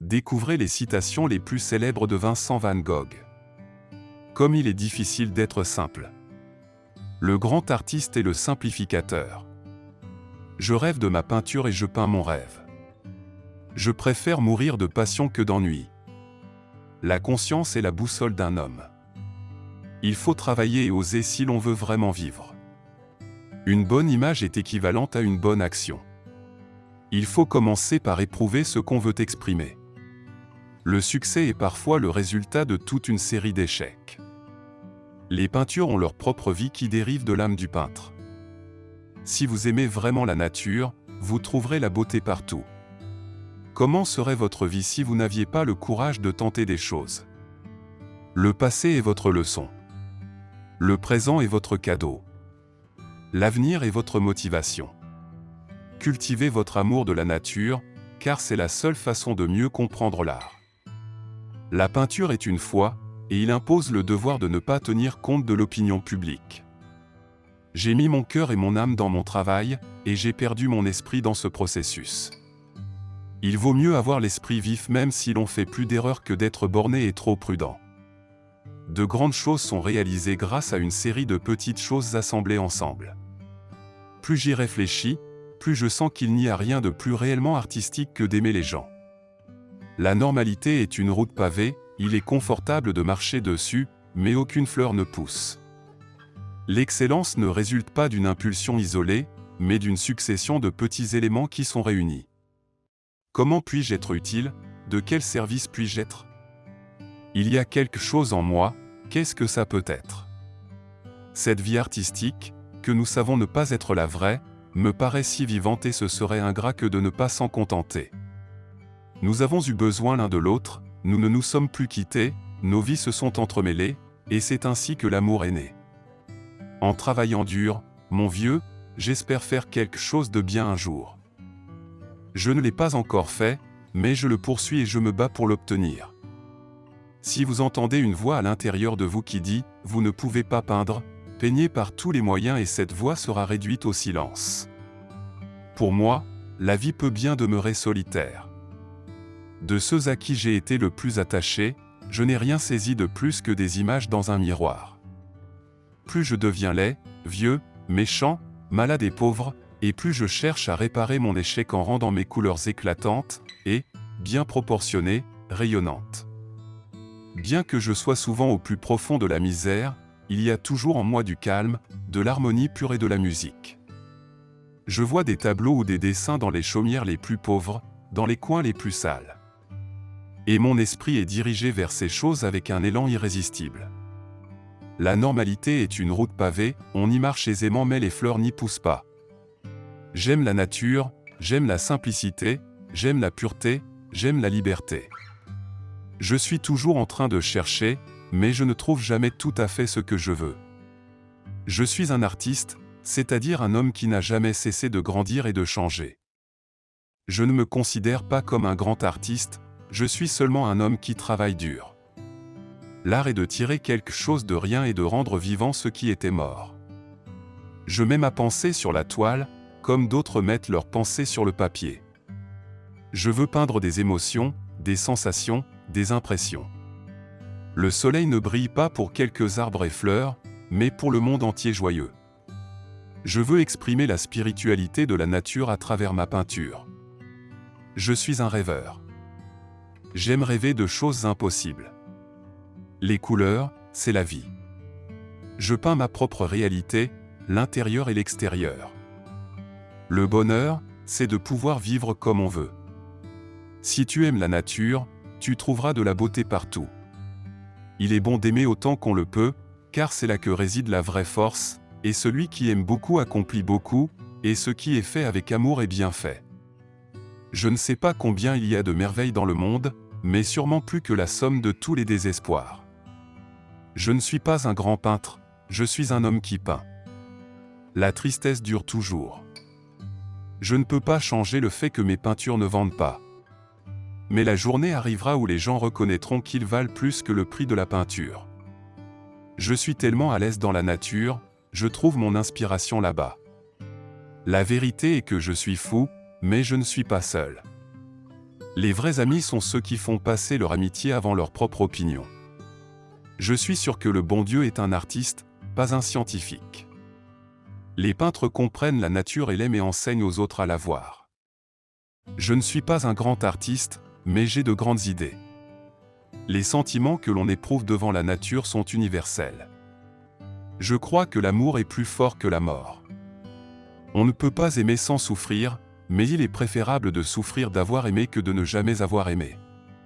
Découvrez les citations les plus célèbres de Vincent van Gogh. Comme il est difficile d'être simple. Le grand artiste est le simplificateur. Je rêve de ma peinture et je peins mon rêve. Je préfère mourir de passion que d'ennui. La conscience est la boussole d'un homme. Il faut travailler et oser si l'on veut vraiment vivre. Une bonne image est équivalente à une bonne action. Il faut commencer par éprouver ce qu'on veut exprimer. Le succès est parfois le résultat de toute une série d'échecs. Les peintures ont leur propre vie qui dérive de l'âme du peintre. Si vous aimez vraiment la nature, vous trouverez la beauté partout. Comment serait votre vie si vous n'aviez pas le courage de tenter des choses? Le passé est votre leçon. Le présent est votre cadeau. L'avenir est votre motivation. Cultivez votre amour de la nature, car c'est la seule façon de mieux comprendre l'art. La peinture est une foi, et il impose le devoir de ne pas tenir compte de l'opinion publique. J'ai mis mon cœur et mon âme dans mon travail, et j'ai perdu mon esprit dans ce processus. Il vaut mieux avoir l'esprit vif même si l'on fait plus d'erreurs que d'être borné et trop prudent. De grandes choses sont réalisées grâce à une série de petites choses assemblées ensemble. Plus j'y réfléchis, plus je sens qu'il n'y a rien de plus réellement artistique que d'aimer les gens. La normalité est une route pavée, il est confortable de marcher dessus, mais aucune fleur ne pousse. L'excellence ne résulte pas d'une impulsion isolée, mais d'une succession de petits éléments qui sont réunis. Comment puis-je être utile? De quel service puis-je être? Il y a quelque chose en moi, qu'est-ce que ça peut être? Cette vie artistique, que nous savons ne pas être la vraie, me paraît si vivante et ce serait ingrat que de ne pas s'en contenter. Nous avons eu besoin l'un de l'autre, nous ne nous sommes plus quittés, nos vies se sont entremêlées, et c'est ainsi que l'amour est né. En travaillant dur, mon vieux, j'espère faire quelque chose de bien un jour. Je ne l'ai pas encore fait, mais je le poursuis et je me bats pour l'obtenir. Si vous entendez une voix à l'intérieur de vous qui dit « Vous ne pouvez pas peindre », peignez par tous les moyens et cette voix sera réduite au silence. Pour moi, la vie peut bien demeurer solitaire. De ceux à qui j'ai été le plus attaché, je n'ai rien saisi de plus que des images dans un miroir. Plus je deviens laid, vieux, méchant, malade et pauvre, et plus je cherche à réparer mon échec en rendant mes couleurs éclatantes et, bien proportionnées, rayonnantes. Bien que je sois souvent au plus profond de la misère, il y a toujours en moi du calme, de l'harmonie pure et de la musique. Je vois des tableaux ou des dessins dans les chaumières les plus pauvres, dans les coins les plus sales. Et mon esprit est dirigé vers ces choses avec un élan irrésistible. La normalité est une route pavée, on y marche aisément mais les fleurs n'y poussent pas. J'aime la nature, j'aime la simplicité, j'aime la pureté, j'aime la liberté. Je suis toujours en train de chercher, mais je ne trouve jamais tout à fait ce que je veux. Je suis un artiste, c'est-à-dire un homme qui n'a jamais cessé de grandir et de changer. Je ne me considère pas comme un grand artiste, je suis seulement un homme qui travaille dur. L'art est de tirer quelque chose de rien et de rendre vivant ce qui était mort. Je mets ma pensée sur la toile, comme d'autres mettent leur pensée sur le papier. Je veux peindre des émotions, des sensations, des impressions. Le soleil ne brille pas pour quelques arbres et fleurs, mais pour le monde entier joyeux. Je veux exprimer la spiritualité de la nature à travers ma peinture. Je suis un rêveur. J'aime rêver de choses impossibles. Les couleurs, c'est la vie. Je peins ma propre réalité, l'intérieur et l'extérieur. Le bonheur, c'est de pouvoir vivre comme on veut. Si tu aimes la nature, tu trouveras de la beauté partout. Il est bon d'aimer autant qu'on le peut, car c'est là que réside la vraie force, et celui qui aime beaucoup accomplit beaucoup, et ce qui est fait avec amour est bien fait. Je ne sais pas combien il y a de merveilles dans le monde, mais sûrement plus que la somme de tous les désespoirs. Je ne suis pas un grand peintre, je suis un homme qui peint. La tristesse dure toujours. Je ne peux pas changer le fait que mes peintures ne vendent pas. Mais la journée arrivera où les gens reconnaîtront qu'ils valent plus que le prix de la peinture. Je suis tellement à l'aise dans la nature, je trouve mon inspiration là-bas. La vérité est que je suis fou, mais je ne suis pas seul. Les vrais amis sont ceux qui font passer leur amitié avant leur propre opinion. Je suis sûr que le bon Dieu est un artiste, pas un scientifique. Les peintres comprennent la nature et l'aiment et enseignent aux autres à la voir. Je ne suis pas un grand artiste, mais j'ai de grandes idées. Les sentiments que l'on éprouve devant la nature sont universels. Je crois que l'amour est plus fort que la mort. On ne peut pas aimer sans souffrir, mais il est préférable de souffrir d'avoir aimé que de ne jamais avoir aimé.